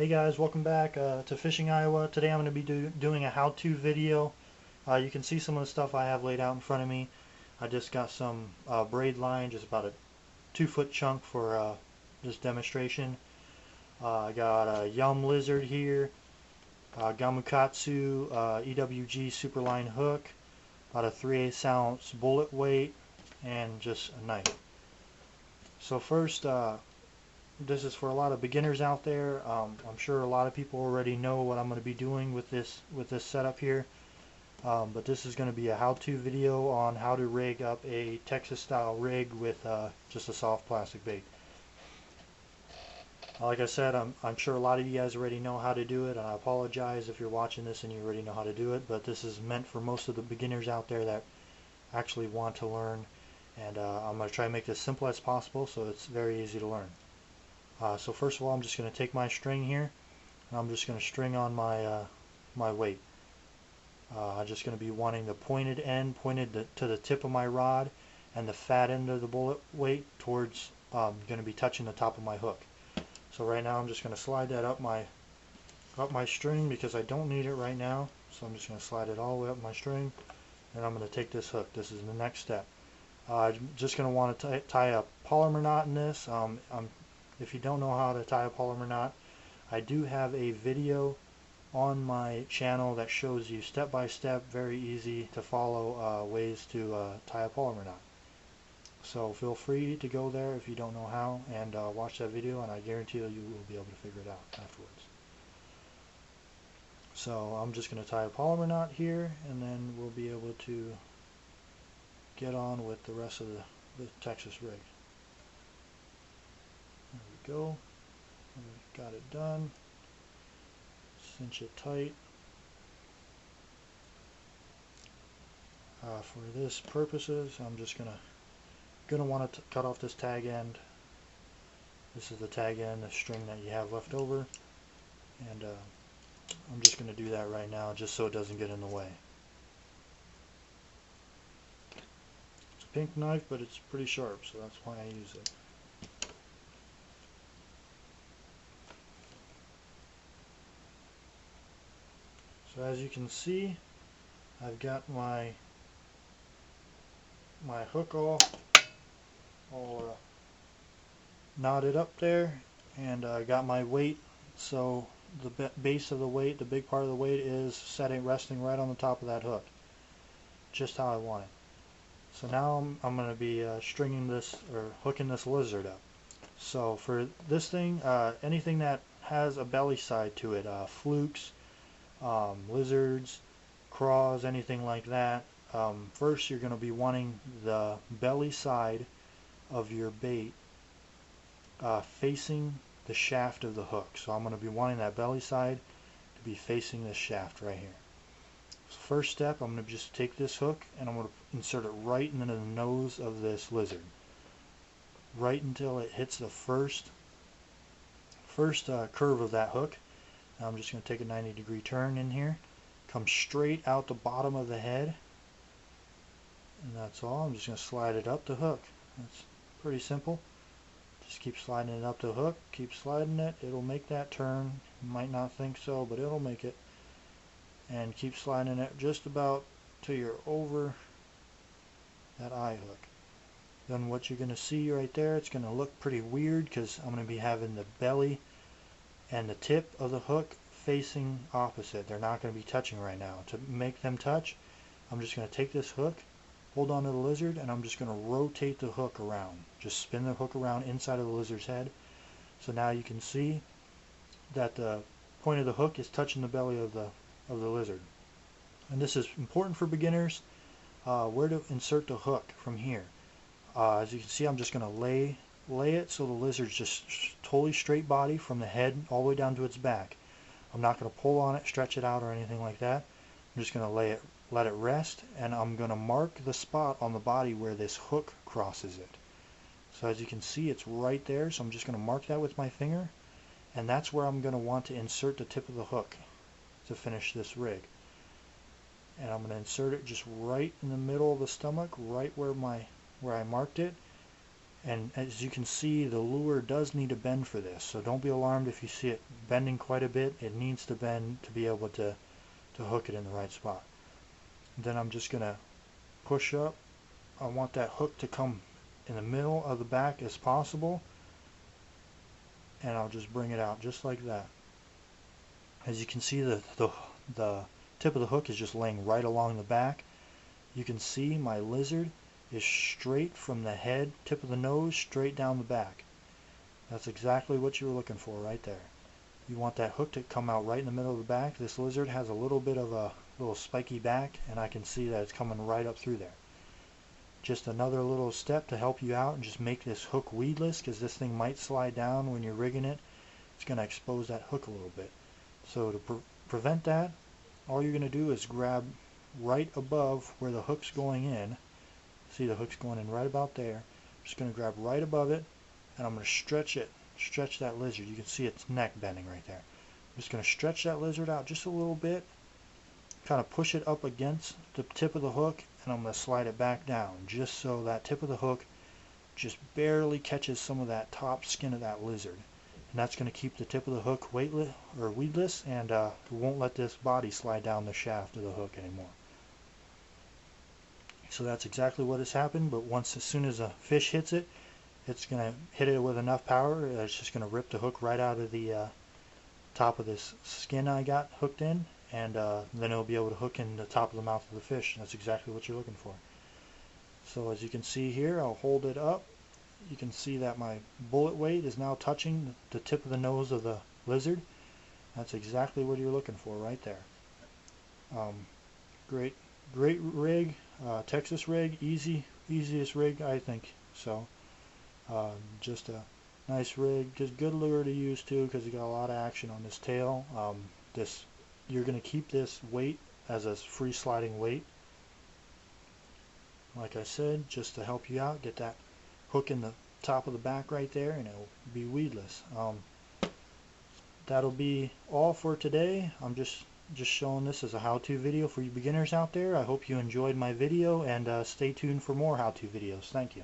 Hey guys, welcome back to Fishing Iowa. Today I'm going to be doing a how-to video. You can see some of the stuff I have laid out in front of me. I just got some braid line, just about a 2-foot chunk for this demonstration. I got a Yum Lizard here, Gamakatsu EWG Superline hook, about a 3/8 ounce bullet weight, and just a knife. So first, this is for a lot of beginners out there. I'm sure a lot of people already know what I'm going to be doing with this setup here, but this is going to be a how-to video on how to rig up a Texas style rig with just a soft plastic bait. Like I said, I'm sure a lot of you guys already know how to do it, and I apologize if you're watching this and you already know how to do it, but this is meant for most of the beginners out there that actually want to learn, and I'm going to try to make this simple as possible so it's very easy to learn. So first of all, I'm just going to take my string here, and I'm just going to string on my weight. I'm just going to be wanting the pointed end pointed to the tip of my rod, and the fat end of the bullet weight towards going to be touching the top of my hook. So right now I'm just going to slide that up my string because I don't need it right now. So I'm just going to slide it all the way up my string, and I'm going to take this hook. This is the next step. I'm just going to want to tie a polymer knot in this. If you don't know how to tie a polymer knot, I do have a video on my channel that shows you step by step, very easy to follow ways to tie a polymer knot. So feel free to go there if you don't know how and watch that video, and I guarantee you will be able to figure it out afterwards. So I'm just going to tie a polymer knot here, and then we'll be able to get on with the rest of the Texas rig. There we go. We've got it done. Cinch it tight. For this purposes, I'm just gonna want to cut off this tag end. This is the tag end, the string that you have left over, and I'm just gonna do that right now, just so it doesn't get in the way. It's a pink knife, but it's pretty sharp, so that's why I use it. So as you can see, I've got my hook all knotted up there, and I got my weight. So the base of the weight, the big part of the weight, is resting right on the top of that hook, just how I want it. So now I'm going to be stringing this, or hooking this lizard up. So for this thing, anything that has a belly side to it, flukes, lizards, craws, anything like that, first you're going to be wanting the belly side of your bait facing the shaft of the hook. So I'm going to be wanting that belly side to be facing this shaft right here. So first step, I'm going to just take this hook and I'm going to insert it right into the nose of this lizard, right until it hits the first curve of that hook. Now I'm just going to take a 90-degree turn in here, come straight out the bottom of the head, and that's all. I'm just going to slide it up the hook. That's pretty simple. Just keep sliding it up the hook, keep sliding it, it'll make that turn. You might not think so, but it'll make it. And keep sliding it just about till you're over that eye hook. Then what you're going to see right there, it's going to look pretty weird because I'm going to be having the belly and the tip of the hook facing opposite. They're not going to be touching right now. To make them touch, I'm just going to take this hook, hold on to the lizard, and I'm just going to rotate the hook around. Just spin the hook around inside of the lizard's head. So now you can see that the point of the hook is touching the belly of the lizard. And this is important for beginners, where to insert the hook from here. As you can see, I'm just going to lay it so the lizard's just totally straight body from the head all the way down to its back. I'm not going to pull on it, stretch it out, or anything like that. I'm just going to let it rest, and I'm going to mark the spot on the body where this hook crosses it. So as you can see, it's right there, so I'm just going to mark that with my finger, and that's where I'm going to want to insert the tip of the hook to finish this rig. And I'm going to insert it just right in the middle of the stomach, right where I marked it, And as you can see, the lure does need to bend for this, so don't be alarmed if you see it bending quite a bit. It needs to bend to be able to hook it in the right spot. Then I'm just going to push up. I want that hook to come in the middle of the back as possible, and I'll just bring it out just like that. As you can see, the tip of the hook is just laying right along the back. You can see my lizard is straight from the head, tip of the nose, straight down the back. That's exactly what you were looking for right there. You want that hook to come out right in the middle of the back. This lizard has a little bit of a little spiky back, and I can see that it's coming right up through there. Just another little step to help you out and just make this hook weedless, because this thing might slide down when you're rigging it. It's going to expose that hook a little bit. So to prevent that, all you're going to do is grab right above where the hook's going in. See, the hook's going in right about there. I'm just going to grab right above it, and I'm going to stretch that lizard. You can see its neck bending right there. I'm just going to stretch that lizard out just a little bit, kind of push it up against the tip of the hook, and I'm going to slide it back down just so that tip of the hook just barely catches some of that top skin of that lizard. And that's going to keep the tip of the hook weightless or weedless, and it won't let this body slide down the shaft of the hook anymore. So that's exactly what has happened, but as soon as a fish hits it, it's going to hit it with enough power, it's just going to rip the hook right out of the top of this skin I got hooked in, and then it'll be able to hook in the top of the mouth of the fish. That's exactly what you're looking for. So as you can see here, I'll hold it up. You can see that my bullet weight is now touching the tip of the nose of the lizard. That's exactly what you're looking for right there. Great rig, Texas rig, easiest rig I think. So just a nice rig, just good lure to use too, because you got a lot of action on this tail. You're going to keep this weight as a free sliding weight. Like I said, just to help you out, get that hook in the top of the back right there, and it'll be weedless. That'll be all for today. I'm just showing this as a how-to video for you beginners out there. I hope you enjoyed my video, and stay tuned for more how-to videos. Thank you.